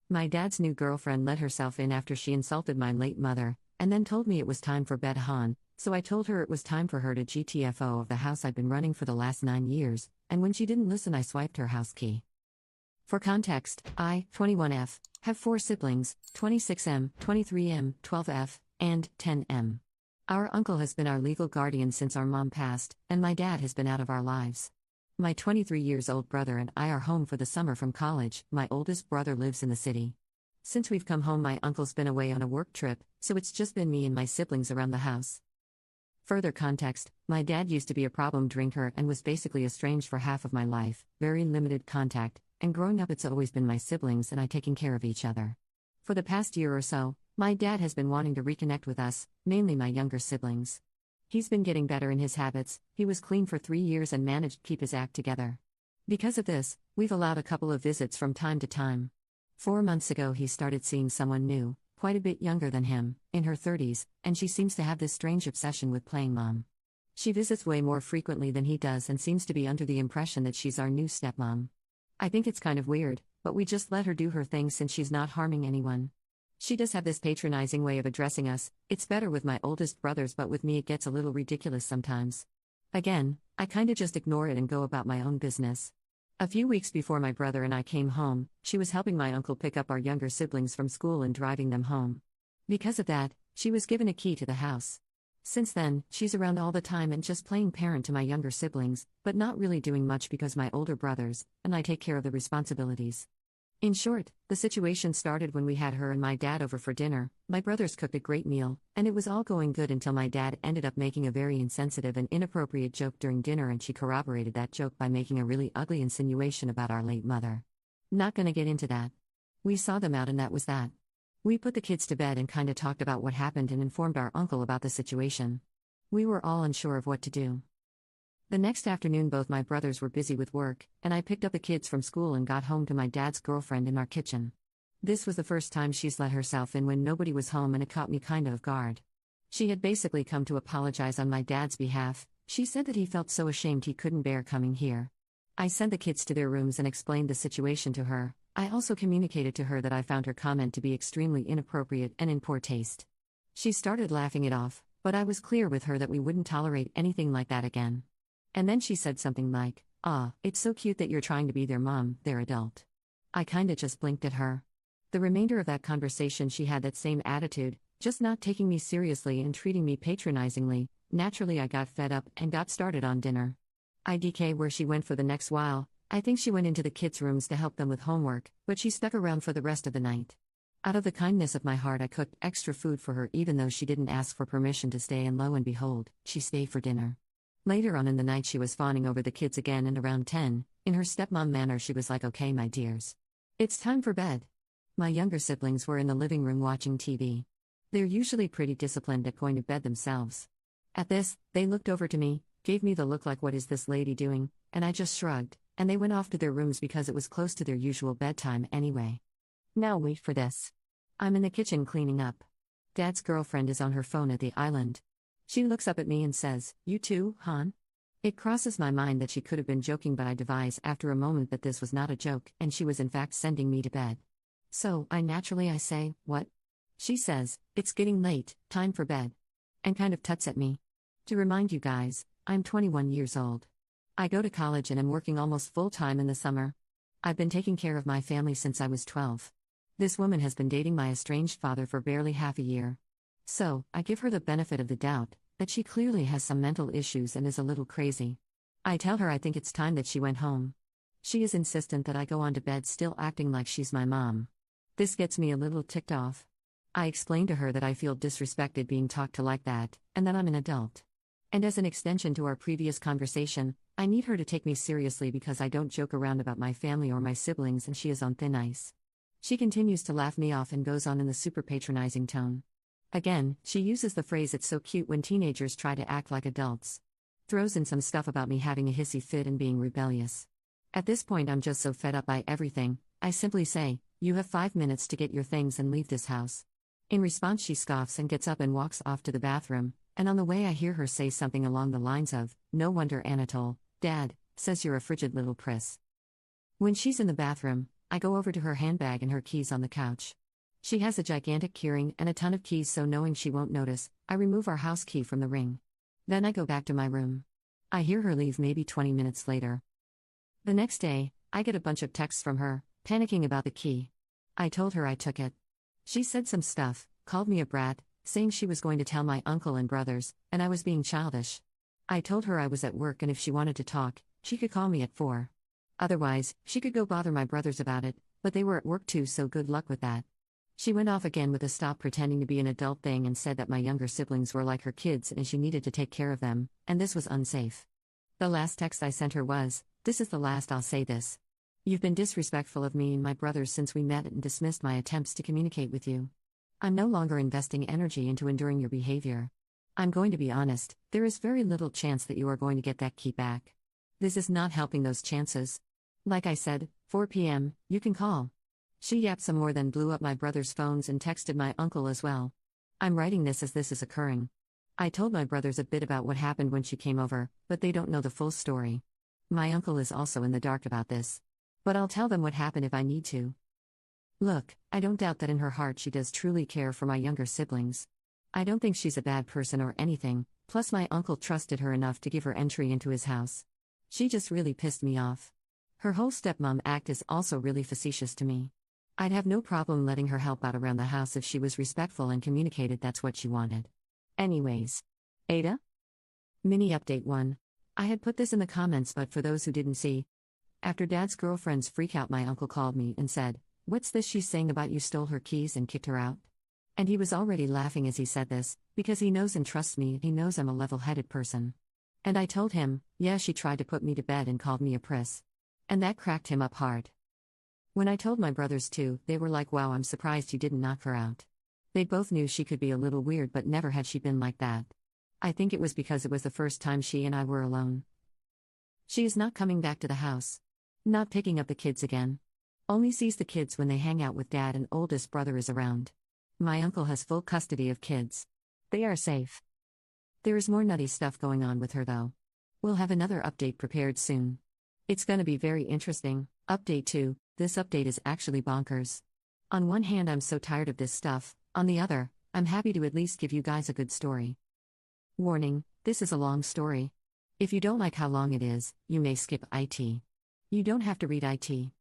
My dad's new girlfriend let herself in after she insulted my late mother, and then told me it was time for bed, Han, so I told her it was time for her to GTFO of the house I've been running for the last 9 years, and when she didn't listen, I swiped her house key. For context, I, 21F, have 4 siblings, 26M, 23M, 12F, and 10M. Our uncle has been our legal guardian since our mom passed, and my dad has been out of our lives. My 23 years old brother and I are home for the summer from college. My oldest brother lives in the city. Since we've come home, my uncle's been away on a work trip, so it's just been me and my siblings around the house. Further context, my dad used to be a problem drinker and was basically estranged for half of my life, very limited contact, and growing up it's always been my siblings and I taking care of each other. For the past year or so, my dad has been wanting to reconnect with us, mainly my younger siblings. He's been getting better in his habits. He was clean for 3 years and managed to keep his act together. Because of this, we've allowed a couple of visits from time to time. 4 months ago he started seeing someone new, quite a bit younger than him, in her 30s, and she seems to have this strange obsession with playing mom. She visits way more frequently than he does and seems to be under the impression that she's our new stepmom. I think it's kind of weird, but we just let her do her thing since she's not harming anyone. She does have this patronizing way of addressing us. It's better with my oldest brothers, but with me it gets a little ridiculous sometimes. Again, I kinda just ignore it and go about my own business. A few weeks before my brother and I came home, she was helping my uncle pick up our younger siblings from school and driving them home. Because of that, she was given a key to the house. Since then, she's around all the time and just playing parent to my younger siblings, but not really doing much because my older brothers and I take care of the responsibilities. In short, the situation started when we had her and my dad over for dinner. My brothers cooked a great meal, and it was all going good until my dad ended up making a very insensitive and inappropriate joke during dinner, and she corroborated that joke by making a really ugly insinuation about our late mother. Not gonna get into that. We saw them out and that was that. We put the kids to bed and kinda talked about what happened and informed our uncle about the situation. We were all unsure of what to do. The next afternoon both my brothers were busy with work, and I picked up the kids from school and got home to my dad's girlfriend in our kitchen. This was the first time she's let herself in when nobody was home, and it caught me kinda off guard. She had basically come to apologize on my dad's behalf. She said that he felt so ashamed he couldn't bear coming here. I sent the kids to their rooms and explained the situation to her. I also communicated to her that I found her comment to be extremely inappropriate and in poor taste. She started laughing it off, but I was clear with her that we wouldn't tolerate anything like that again. And then she said something like, it's so cute that you're trying to be their mom, they're adult. I kinda just blinked at her. The remainder of that conversation she had that same attitude, just not taking me seriously and treating me patronizingly. Naturally I got fed up and got started on dinner. IDK where she went for the next while. I think she went into the kids' rooms to help them with homework, but she stuck around for the rest of the night. Out of the kindness of my heart I cooked extra food for her even though she didn't ask for permission to stay, and lo and behold, she stayed for dinner. Later on in the night she was fawning over the kids again, and around 10, in her stepmom manner she was like, "Okay my dears. It's time for bed." My younger siblings were in the living room watching TV. They're usually pretty disciplined at going to bed themselves. At this, they looked over to me, gave me the look like, "What is this lady doing?" and I just shrugged, and they went off to their rooms because it was close to their usual bedtime anyway. Now wait for this. I'm in the kitchen cleaning up. Dad's girlfriend is on her phone at the island. She looks up at me and says, "You too, Han?" It crosses my mind that she could have been joking, but I devise after a moment that this was not a joke and she was in fact sending me to bed. So, I say, "What?" She says, "It's getting late, time for bed." And kind of tuts at me. To remind you guys, I'm 21 years old. I go to college and am working almost full time in the summer. I've been taking care of my family since I was 12. This woman has been dating my estranged father for barely half a year. So, I give her the benefit of the doubt, that she clearly has some mental issues and is a little crazy. I tell her I think it's time that she went home. She is insistent that I go on to bed, still acting like she's my mom. This gets me a little ticked off. I explain to her that I feel disrespected being talked to like that, and that I'm an adult. And as an extension to our previous conversation, I need her to take me seriously because I don't joke around about my family or my siblings, and she is on thin ice. She continues to laugh me off and goes on in the super patronizing tone. Again, she uses the phrase "it's so cute" when teenagers try to act like adults. Throws in some stuff about me having a hissy fit and being rebellious. At this point I'm just so fed up by everything, I simply say, "You have 5 minutes to get your things and leave this house." In response she scoffs and gets up and walks off to the bathroom, and on the way I hear her say something along the lines of, "No wonder Anatole, Dad, says you're a frigid little priss." When she's in the bathroom, I go over to her handbag and her keys on the couch. She has a gigantic keyring and a ton of keys, so knowing she won't notice, I remove our house key from the ring. Then I go back to my room. I hear her leave maybe 20 minutes later. The next day, I get a bunch of texts from her, panicking about the key. I told her I took it. She said some stuff, called me a brat, saying she was going to tell my uncle and brothers, and I was being childish. I told her I was at work and if she wanted to talk, she could call me at 4. Otherwise, she could go bother my brothers about it, but they were at work too, so good luck with that. She went off again with a stop pretending to be an adult thing and said that my younger siblings were like her kids and she needed to take care of them, and this was unsafe. The last text I sent her was, "This is the last I'll say this. You've been disrespectful of me and my brothers since we met and dismissed my attempts to communicate with you. I'm no longer investing energy into enduring your behavior. I'm going to be honest, there is very little chance that you are going to get that key back. This is not helping those chances. Like I said, 4 p.m., you can call." She yapped some more, then blew up my brother's phones and texted my uncle as well. I'm writing this as this is occurring. I told my brothers a bit about what happened when she came over, but they don't know the full story. My uncle is also in the dark about this. But I'll tell them what happened if I need to. Look, I don't doubt that in her heart she does truly care for my younger siblings. I don't think she's a bad person or anything, plus my uncle trusted her enough to give her entry into his house. She just really pissed me off. Her whole stepmom act is also really facetious to me. I'd have no problem letting her help out around the house if she was respectful and communicated that's what she wanted. Anyways. Ada? Mini update 1. I had put this in the comments, but for those who didn't see, after Dad's girlfriend's freakout, my uncle called me and said, "What's this she's saying about you stole her keys and kicked her out?" And he was already laughing as he said this, because he knows and trusts me, he knows I'm a level-headed person. And I told him, yeah, she tried to put me to bed and called me a priss. And that cracked him up hard. When I told my brothers too, they were like, "Wow, I'm surprised you didn't knock her out." They both knew she could be a little weird, but never had she been like that. I think it was because it was the first time she and I were alone. She is not coming back to the house. Not picking up the kids again. Only sees the kids when they hang out with Dad and oldest brother is around. My uncle has full custody of kids. They are safe. There is more nutty stuff going on with her though. We'll have another update prepared soon. It's gonna be very interesting. Update 2, this update is actually bonkers. On one hand, I'm so tired of this stuff, on the other, I'm happy to at least give you guys a good story. Warning, this is a long story. If you don't like how long it is, you may skip IT. You don't have to read IT.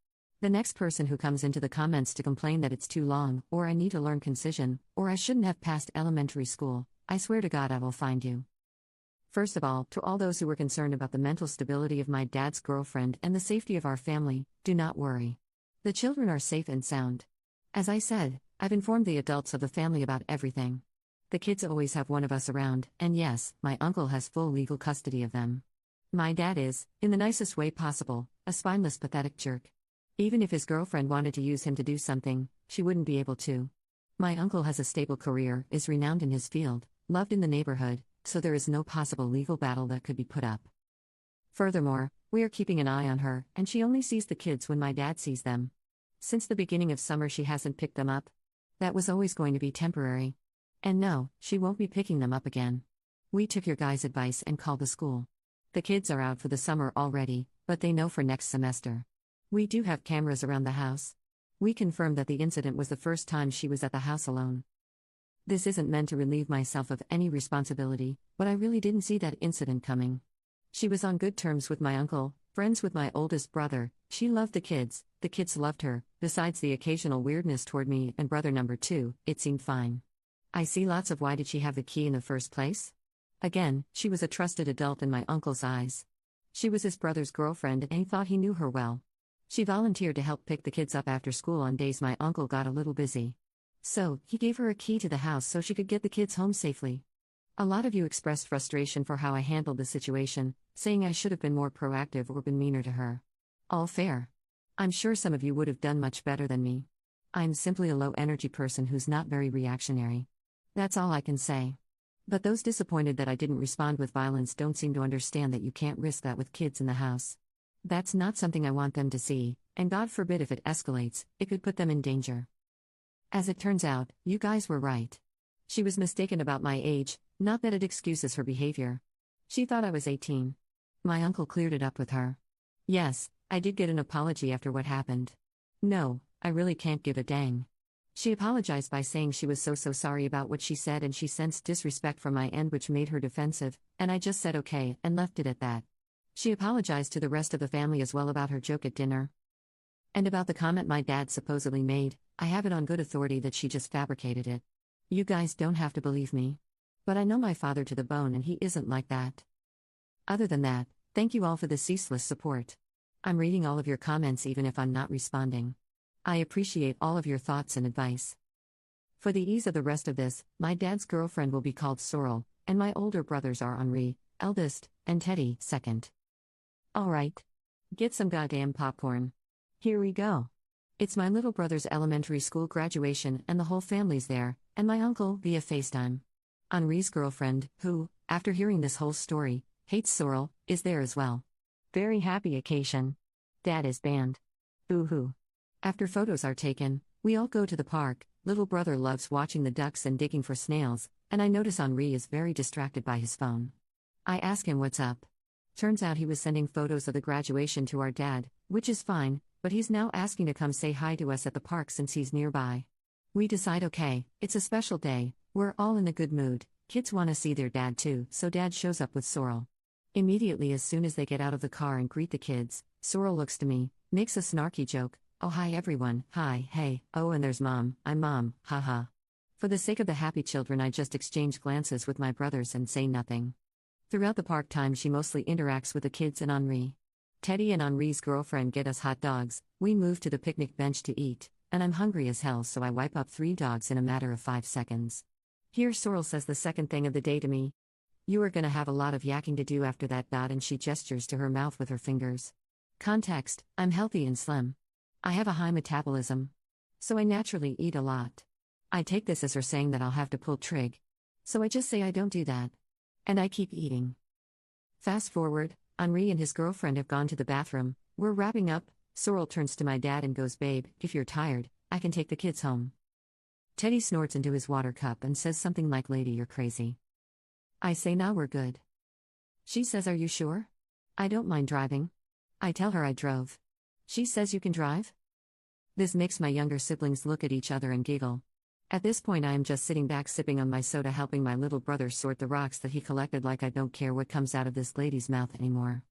The next person who comes into the comments to complain that it's too long, or I need to learn concision, or I shouldn't have passed elementary school, I swear to God I will find you. First of all, to all those who were concerned about the mental stability of my dad's girlfriend and the safety of our family, do not worry. The children are safe and sound. As I said, I've informed the adults of the family about everything. The kids always have one of us around, and yes, my uncle has full legal custody of them. My dad is, in the nicest way possible, a spineless, pathetic jerk. Even if his girlfriend wanted to use him to do something, she wouldn't be able to. My uncle has a stable career, is renowned in his field, loved in the neighborhood, so there is no possible legal battle that could be put up. Furthermore, we are keeping an eye on her, and she only sees the kids when my dad sees them. Since the beginning of summer, she hasn't picked them up. That was always going to be temporary. And no, she won't be picking them up again. We took your guys' advice and called the school. The kids are out for the summer already, but they know for next semester. We do have cameras around the house. We confirmed that the incident was the first time she was at the house alone. This isn't meant to relieve myself of any responsibility, but I really didn't see that incident coming. She was on good terms with my uncle, friends with my oldest brother, she loved the kids loved her, besides the occasional weirdness toward me and brother number 2, it seemed fine. I see lots of why did she have the key in the first place? Again, she was a trusted adult in my uncle's eyes. She was his brother's girlfriend and he thought he knew her well. She volunteered to help pick the kids up after school on days my uncle got a little busy. So, he gave her a key to the house so she could get the kids home safely. A lot of you expressed frustration for how I handled the situation, saying I should have been more proactive or been meaner to her. All fair. I'm sure some of you would have done much better than me. I'm simply a low-energy person who's not very reactionary. That's all I can say. But those disappointed that I didn't respond with violence don't seem to understand that you can't risk that with kids in the house. That's not something I want them to see, and God forbid if it escalates, it could put them in danger. As it turns out, you guys were right. She was mistaken about my age, not that it excuses her behavior. She thought I was 18. My uncle cleared it up with her. Yes, I did get an apology after what happened. No, I really can't give a dang. She apologized by saying she was so sorry about what she said and she sensed disrespect from my end, which made her defensive, and I just said okay and left it at that. She apologized to the rest of the family as well about her joke at dinner. And about the comment my dad supposedly made, I have it on good authority that she just fabricated it. You guys don't have to believe me. But I know my father to the bone and he isn't like that. Other than that, thank you all for the ceaseless support. I'm reading all of your comments even if I'm not responding. I appreciate all of your thoughts and advice. For the ease of the rest of this, my dad's girlfriend will be called Sorrel, and my older brothers are Henri, eldest, and Teddy, second. Alright. Get some goddamn popcorn. Here we go. It's my little brother's elementary school graduation and the whole family's there, and my uncle via FaceTime. Henri's girlfriend, who, after hearing this whole story, hates Sorrel, is there as well. Very happy occasion. Dad is banned. Boo-hoo. After photos are taken, we all go to the park. Little brother loves watching the ducks and digging for snails, and I notice Henri is very distracted by his phone. I ask him what's up. Turns out he was sending photos of the graduation to our dad, which is fine, but he's now asking to come say hi to us at the park since he's nearby. We decide okay, it's a special day, we're all in a good mood, kids want to see their dad too, so dad shows up with Sorrel. Immediately as soon as they get out of the car and greet the kids, Sorrel looks to me, makes a snarky joke, oh hi everyone, hi, hey, oh and there's mom, I'm mom, haha. For the sake of the happy children I just exchange glances with my brothers and say nothing. Throughout the park time she mostly interacts with the kids and Henri. Teddy and Henri's girlfriend get us hot dogs, we move to the picnic bench to eat, and I'm hungry as hell so I wipe up 3 dogs in a matter of 5 seconds. Here Sorrel says the second thing of the day to me. You are gonna have a lot of yakking to do after that, and she gestures to her mouth with her fingers. Context, I'm healthy and slim. I have a high metabolism. So I naturally eat a lot. I take this as her saying that I'll have to pull trig. So I just say I don't do that. And I keep eating. Fast forward, Henri and his girlfriend have gone to the bathroom, we're wrapping up, Sorrel turns to my dad and goes, babe, if you're tired, I can take the kids home. Teddy snorts into his water cup and says something like, lady, you're crazy. I say, nah, we're good. She says, are you sure? I don't mind driving. I tell her I drove. She says, you can drive? This makes my younger siblings look at each other and giggle. At this point I am just sitting back sipping on my soda, helping my little brother sort the rocks that he collected, like I don't care what comes out of this lady's mouth anymore.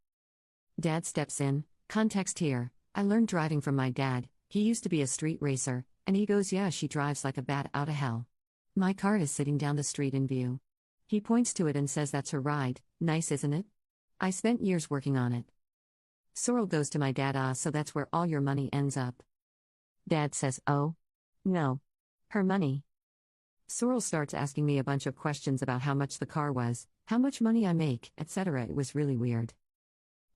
Dad steps in, context here, I learned driving from my dad, he used to be a street racer, and he goes, yeah, she drives like a bat out of hell. My car is sitting down the street in view. He points to it and says, that's her ride, nice isn't it? I spent years working on it. Sorrel goes to my dad, so that's where all your money ends up. Dad says, oh? No. Her money. Sorrel starts asking me a bunch of questions about how much the car was, how much money I make, etc. It was really weird.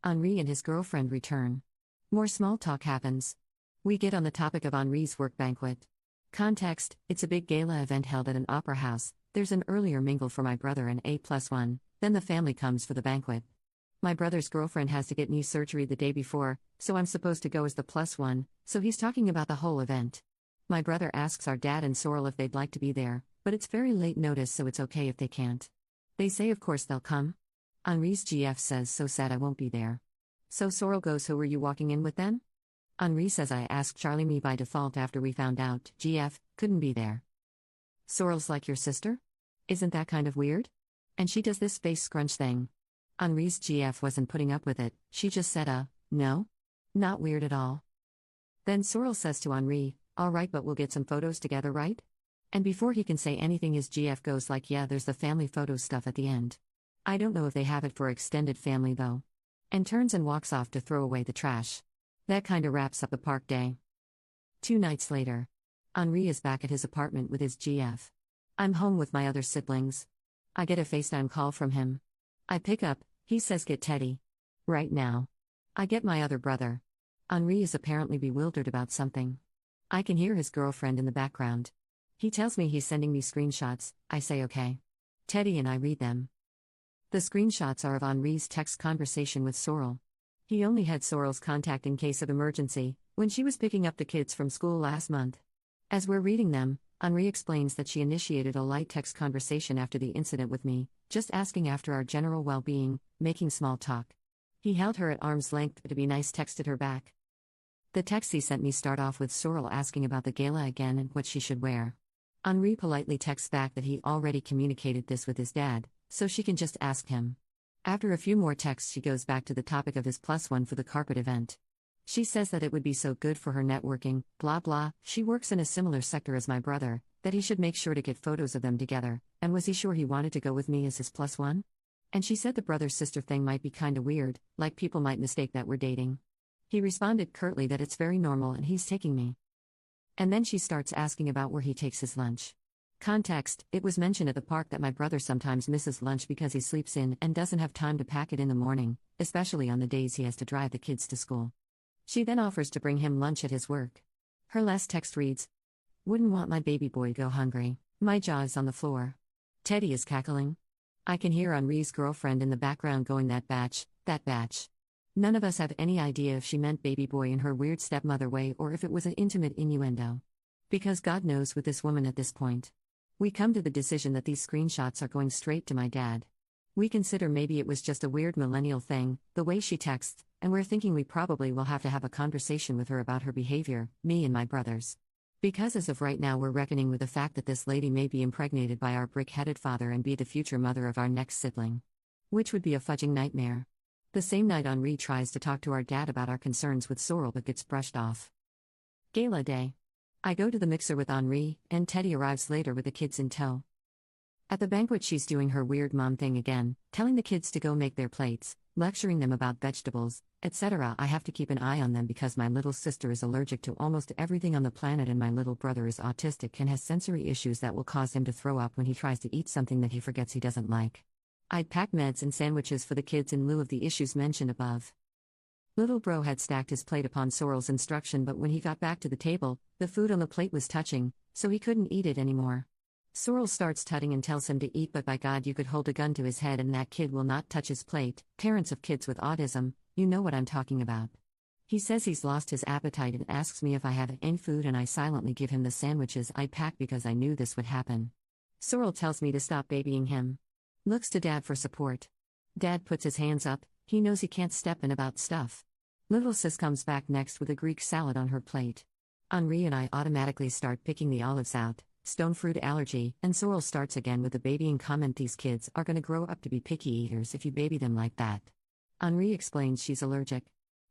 Henri and his girlfriend return. More small talk happens. We get on the topic of Henri's work banquet. Context, it's a big gala event held at an opera house, there's an earlier mingle for my brother and A+1, then the family comes for the banquet. My brother's girlfriend has to get knee surgery the day before, so I'm supposed to go as the +1, so he's talking about the whole event. My brother asks our dad and Sorrel if they'd like to be there, but it's very late notice so it's okay if they can't. They say of course they'll come. Henri's GF says, so sad I won't be there. So Sorrel goes, who were you walking in with then? Henri says, I asked Charlie, me by default after we found out GF couldn't be there. Sorrel's like, your sister? Isn't that kind of weird? And she does this face scrunch thing. Henri's GF wasn't putting up with it, she just said, no? Not weird at all. Then Sorrel says to Henri, alright, but we'll get some photos together, right? And before he can say anything his GF goes like, yeah, there's the family photo stuff at the end. I don't know if they have it for extended family though. And turns and walks off to throw away the trash. That kinda wraps up the park day. 2 nights later. Henri is back at his apartment with his GF. I'm home with my other siblings. I get a FaceTime call from him. I pick up, he says get Teddy. Right now. I get my other brother. Henri is apparently bewildered about something. I can hear his girlfriend in the background. He tells me he's sending me screenshots, I say okay. Teddy and I read them. The screenshots are of Henri's text conversation with Sorrel. He only had Sorrel's contact in case of emergency, when she was picking up the kids from school last month. As we're reading them, Henri explains that she initiated a light text conversation after the incident with me, just asking after our general well-being, making small talk. He held her at arm's length, but to be nice texted her back. The texts he sent me start off with Sorrel asking about the gala again and what she should wear. Henri politely texts back that he already communicated this with his dad, so she can just ask him. After a few more texts, she goes back to the topic of his +1 for the carpet event. She says that it would be so good for her networking, blah blah, she works in a similar sector as my brother, that he should make sure to get photos of them together, and was he sure he wanted to go with me as his +1? And she said the brother-sister thing might be kinda weird, like people might mistake that we're dating. He responded curtly that it's very normal and he's taking me. And then she starts asking about where he takes his lunch. Context: it was mentioned at the park that my brother sometimes misses lunch because he sleeps in and doesn't have time to pack it in the morning, especially on the days he has to drive the kids to school. She then offers to bring him lunch at his work. Her last text reads, "Wouldn't want my baby boy go hungry." My jaw is on the floor. Teddy is cackling. I can hear Henri's girlfriend in the background going, that batch. None of us have any idea if she meant baby boy in her weird stepmother way or if it was an intimate innuendo. Because God knows with this woman at this point. We come to the decision that these screenshots are going straight to my dad. We consider maybe it was just a weird millennial thing, the way she texts, and we're thinking we probably will have to have a conversation with her about her behavior, me and my brothers. Because as of right now we're reckoning with the fact that this lady may be impregnated by our brick-headed father and be the future mother of our next sibling. Which would be a fudging nightmare. The same night Henri tries to talk to our dad about our concerns with Sorrel but gets brushed off. Gala day. I go to the mixer with Henri, and Teddy arrives later with the kids in tow. At the banquet she's doing her weird mom thing again, telling the kids to go make their plates, lecturing them about vegetables, etc. I have to keep an eye on them because my little sister is allergic to almost everything on the planet and my little brother is autistic and has sensory issues that will cause him to throw up when he tries to eat something that he forgets he doesn't like. I'd pack meds and sandwiches for the kids in lieu of the issues mentioned above. Little bro had stacked his plate upon Sorrel's instruction, but when he got back to the table, the food on the plate was touching, so he couldn't eat it anymore. Sorrel starts tutting and tells him to eat, but by God you could hold a gun to his head and that kid will not touch his plate. Parents of kids with autism, you know what I'm talking about. He says he's lost his appetite and asks me if I have any food, and I silently give him the sandwiches I packed because I knew this would happen. Sorrel tells me to stop babying him. Looks to Dad for support. Dad puts his hands up, he knows he can't step in about stuff. Little sis comes back next with a Greek salad on her plate. Henri and I automatically start picking the olives out. Stone fruit allergy, and Sorrel starts again with the babying comment. These kids are gonna grow up to be picky eaters if you baby them like that. Henri explains she's allergic.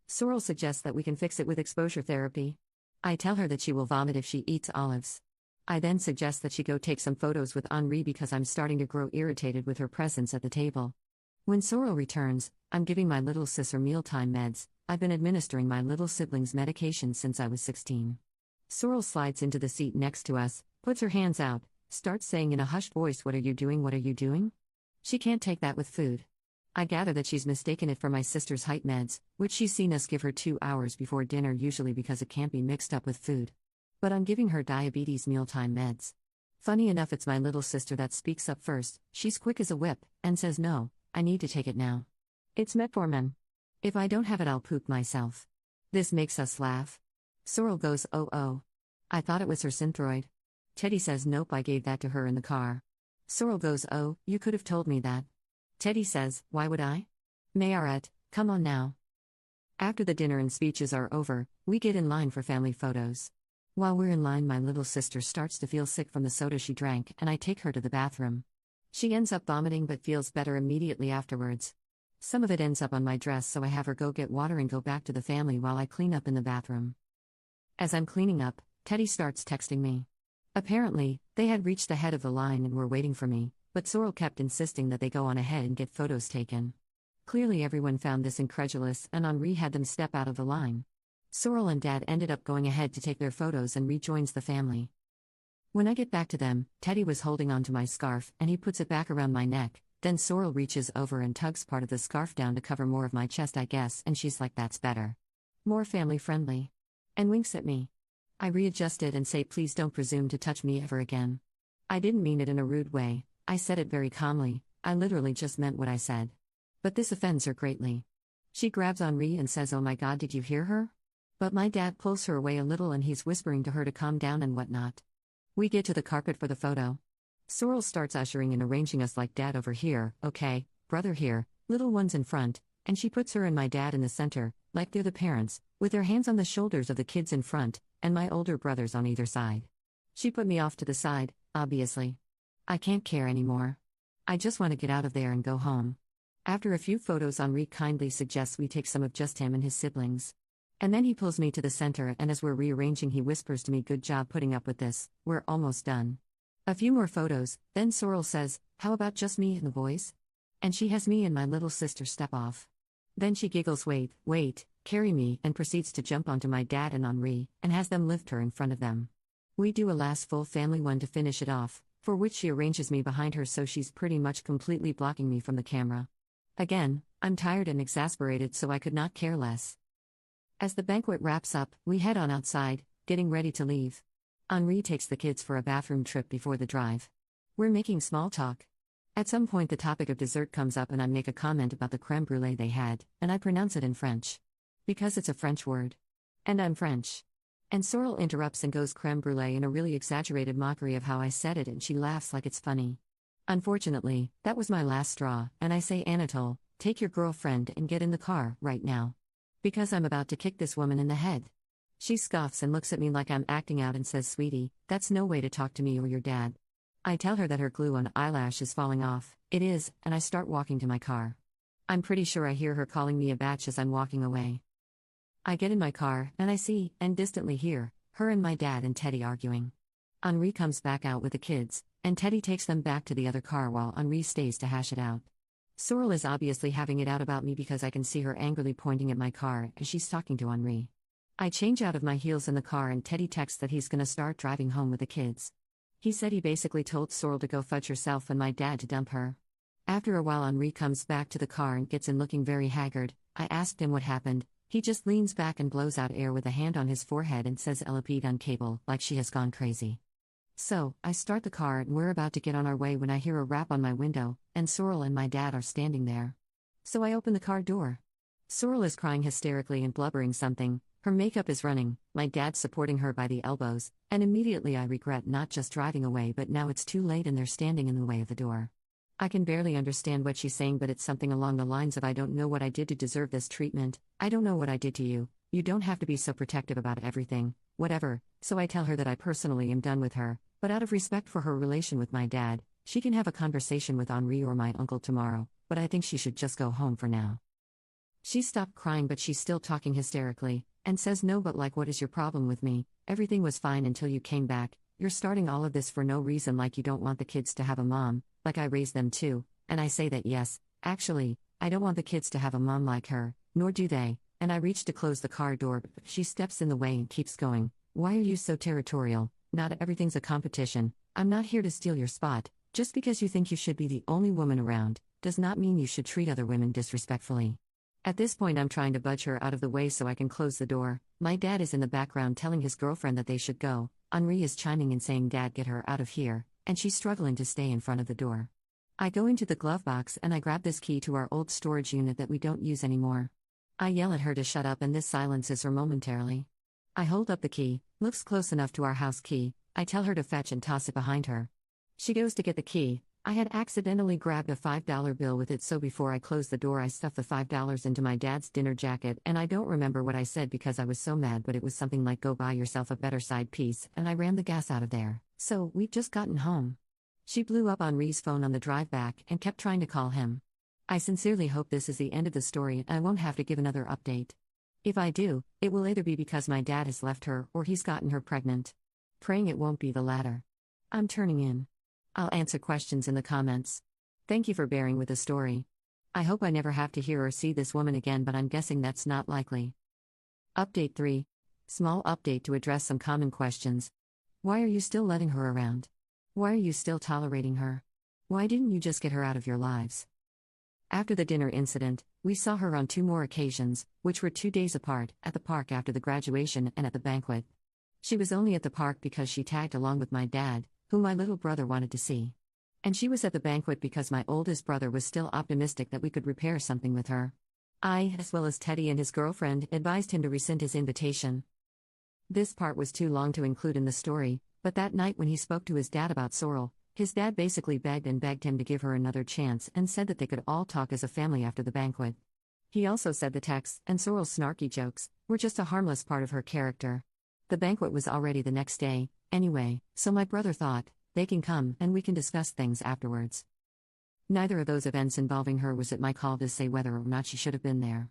Sorrel suggests that we can fix it with exposure therapy. I tell her that she will vomit if she eats olives. I then suggest that she go take some photos with Henri because I'm starting to grow irritated with her presence at the table. When Sorrel returns, I'm giving my little sis her mealtime meds. I've been administering my little sibling's medication since I was 16. Sorrel slides into the seat next to us, puts her hands out, starts saying in a hushed voice, "What are you doing? What are you doing?" She can't take that with food. I gather that she's mistaken it for my sister's height meds, which she's seen us give her 2 hours before dinner, usually because it can't be mixed up with food. But I'm giving her diabetes mealtime meds. Funny enough, it's my little sister that speaks up first. She's quick as a whip, and says, "No, I need to take it now. It's metformin. If I don't have it, I'll poop myself." This makes us laugh. Sorrel goes, "Oh. I thought it was her Synthroid." Teddy says, "Nope, I gave that to her in the car." Sorrel goes, "Oh, you could have told me that." Teddy says, "Why would I?" Mayoret, come on now. After the dinner and speeches are over, we get in line for family photos. While we're in line, my little sister starts to feel sick from the soda she drank, and I take her to the bathroom. She ends up vomiting but feels better immediately afterwards. Some of it ends up on my dress, so I have her go get water and go back to the family while I clean up in the bathroom. As I'm cleaning up, Teddy starts texting me. Apparently, they had reached the head of the line and were waiting for me, but Sorrel kept insisting that they go on ahead and get photos taken. Clearly everyone found this incredulous, and Henri had them step out of the line. Sorrel and Dad ended up going ahead to take their photos and rejoins the family. When I get back to them, Teddy was holding onto my scarf and he puts it back around my neck. Then Sorrel reaches over and tugs part of the scarf down to cover more of my chest, I guess, and she's like, "That's better. More family friendly." And winks at me. I readjust it and say, "Please don't presume to touch me ever again." I didn't mean it in a rude way, I said it very calmly, I literally just meant what I said. But this offends her greatly. She grabs Henri and says, "Oh my God, did you hear her?" But my dad pulls her away a little and he's whispering to her to calm down and whatnot. We get to the carpet for the photo. Sorrel starts ushering and arranging us like dad over here, okay, brother here, little ones in front, and she puts her and my dad in the center, like they're the parents, with their hands on the shoulders of the kids in front, and my older brothers on either side. She put me off to the side, obviously. I can't care anymore. I just want to get out of there and go home. After a few photos, Henri kindly suggests we take some of just him and his siblings. And then he pulls me to the center, and as we're rearranging, he whispers to me, "Good job putting up with this, we're almost done." A few more photos, then Sorrel says, "How about just me and the boys?" And she has me and my little sister step off. Then she giggles, wait, carry me, and proceeds to jump onto my dad and Henri, and has them lift her in front of them. We do a last full family one to finish it off, for which she arranges me behind her so she's pretty much completely blocking me from the camera. Again, I'm tired and exasperated, so I could not care less. As the banquet wraps up, we head on outside, getting ready to leave. Henri takes the kids for a bathroom trip before the drive. We're making small talk. At some point, the topic of dessert comes up, and I make a comment about the crème brûlée they had, and I pronounce it in French. Because it's a French word. And I'm French. And Sorrel interrupts and goes crème brûlée in a really exaggerated mockery of how I said it, and she laughs like it's funny. Unfortunately, that was my last straw, and I say, "Anatole, take your girlfriend and get in the car, right now. Because I'm about to kick this woman in the head." She scoffs and looks at me like I'm acting out and says, "Sweetie, that's no way to talk to me or your dad." I tell her that her glue on eyelash is falling off. It is, and I start walking to my car. I'm pretty sure I hear her calling me a batch as I'm walking away. I get in my car, and I see, and distantly hear, her and my dad and Teddy arguing. Henri comes back out with the kids, and Teddy takes them back to the other car while Henri stays to hash it out. Sorrel is obviously having it out about me because I can see her angrily pointing at my car as she's talking to Henri. I change out of my heels in the car, and Teddy texts that he's gonna start driving home with the kids. He said he basically told Sorrel to go fudge herself and my dad to dump her. After a while, Henri comes back to the car and gets in looking very haggard. I asked him what happened. He just leans back and blows out air with a hand on his forehead and says, "Elle a pété un câble," like she has gone crazy. So, I start the car and we're about to get on our way when I hear a rap on my window, and Sorrel and my dad are standing there. So I open the car door. Sorrel is crying hysterically and blubbering something. Her makeup is running, my dad supporting her by the elbows, and immediately I regret not just driving away, but now it's too late and they're standing in the way of the door. I can barely understand what she's saying, but it's something along the lines of, "I don't know what I did to deserve this treatment, I don't know what I did to you, you don't have to be so protective about everything, whatever." So I tell her that I personally am done with her, but out of respect for her relation with my dad, she can have a conversation with Henri or my uncle tomorrow, but I think she should just go home for now. She stopped crying, but she's still talking hysterically, and says, "No, but like, what is your problem with me? Everything was fine until you came back. You're starting all of this for no reason, like you don't want the kids to have a mom, like I raised them too." And I say that yes, actually, I don't want the kids to have a mom like her, nor do they, and I reach to close the car door, but she steps in the way and keeps going. "Why are you so territorial? Not everything's a competition. I'm not here to steal your spot. Just because you think you should be the only woman around, does not mean you should treat other women disrespectfully." At this point, I'm trying to budge her out of the way so I can close the door. My dad is in the background telling his girlfriend that they should go. Henri is chiming in saying, "Dad, get her out of here," and she's struggling to stay in front of the door. I go into the glove box and I grab this key to our old storage unit that we don't use anymore. I yell at her to shut up, and this silences her momentarily. I hold up the key, looks close enough to our house key. I tell her to fetch and toss it behind her. She goes to get the key. I had accidentally grabbed a $5 bill with it, so before I closed the door I stuffed the $5 into my dad's dinner jacket, and I don't remember what I said because I was so mad, but it was something like, "Go buy yourself a better side piece," and I ran the gas out of there. So, we've just gotten home. She blew up Henri's phone on the drive back and kept trying to call him. I sincerely hope this is the end of the story and I won't have to give another update. If I do, it will either be because my dad has left her or he's gotten her pregnant. Praying it won't be the latter. I'm turning in. I'll answer questions in the comments. Thank you for bearing with the story. I hope I never have to hear or see this woman again, but I'm guessing that's not likely. Update 3. Small update to address some common questions. Why are you still letting her around? Why are you still tolerating her? Why didn't you just get her out of your lives? After the dinner incident, we saw her on 2 more occasions, which were 2 days apart, at the park after the graduation and at the banquet. She was only at the park because she tagged along with my dad, who my little brother wanted to see. And she was at the banquet because my oldest brother was still optimistic that we could repair something with her. I, as well as Teddy and his girlfriend, advised him to rescind his invitation. This part was too long to include in the story, but that night when he spoke to his dad about Sorrel, his dad basically begged and begged him to give her another chance and said that they could all talk as a family after the banquet. He also said the texts and Sorrel's snarky jokes were just a harmless part of her character. The banquet was already the next day, anyway, so my brother thought, they can come and we can discuss things afterwards. Neither of those events involving her was at my call to say whether or not she should have been there.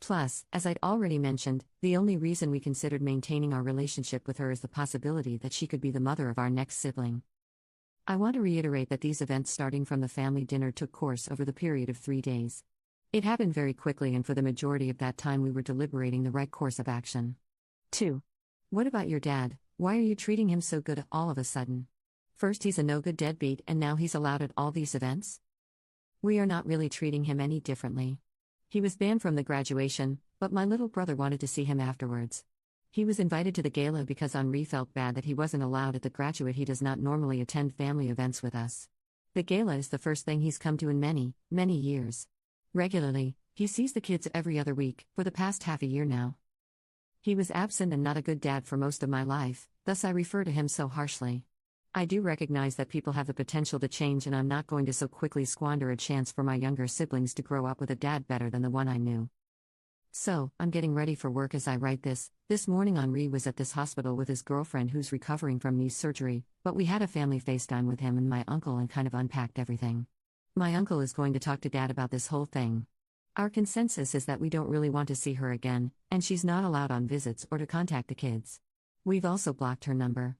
Plus, as I'd already mentioned, the only reason we considered maintaining our relationship with her is the possibility that she could be the mother of our next sibling. I want to reiterate that these events starting from the family dinner took course over the period of 3 days. It happened very quickly, and for the majority of that time we were deliberating the right course of action. 2. What about your dad? Why are you treating him so good all of a sudden? First he's a no-good deadbeat and now he's allowed at all these events? We are not really treating him any differently. He was banned from the graduation, but my little brother wanted to see him afterwards. He was invited to the gala because Henri felt bad that he wasn't allowed at the graduate. He does not normally attend family events with us. The gala is the first thing he's come to in many, many years. Regularly, he sees the kids every other week, for the past half a year now. He was absent and not a good dad for most of my life, thus I refer to him so harshly. I do recognize that people have the potential to change, and I'm not going to so quickly squander a chance for my younger siblings to grow up with a dad better than the one I knew. So, I'm getting ready for work as I write this. This morning Henri was at this hospital with his girlfriend who's recovering from knee surgery, but we had a family FaceTime with him and my uncle and kind of unpacked everything. My uncle is going to talk to Dad about this whole thing. Our consensus is that we don't really want to see her again, and she's not allowed on visits or to contact the kids. We've also blocked her number.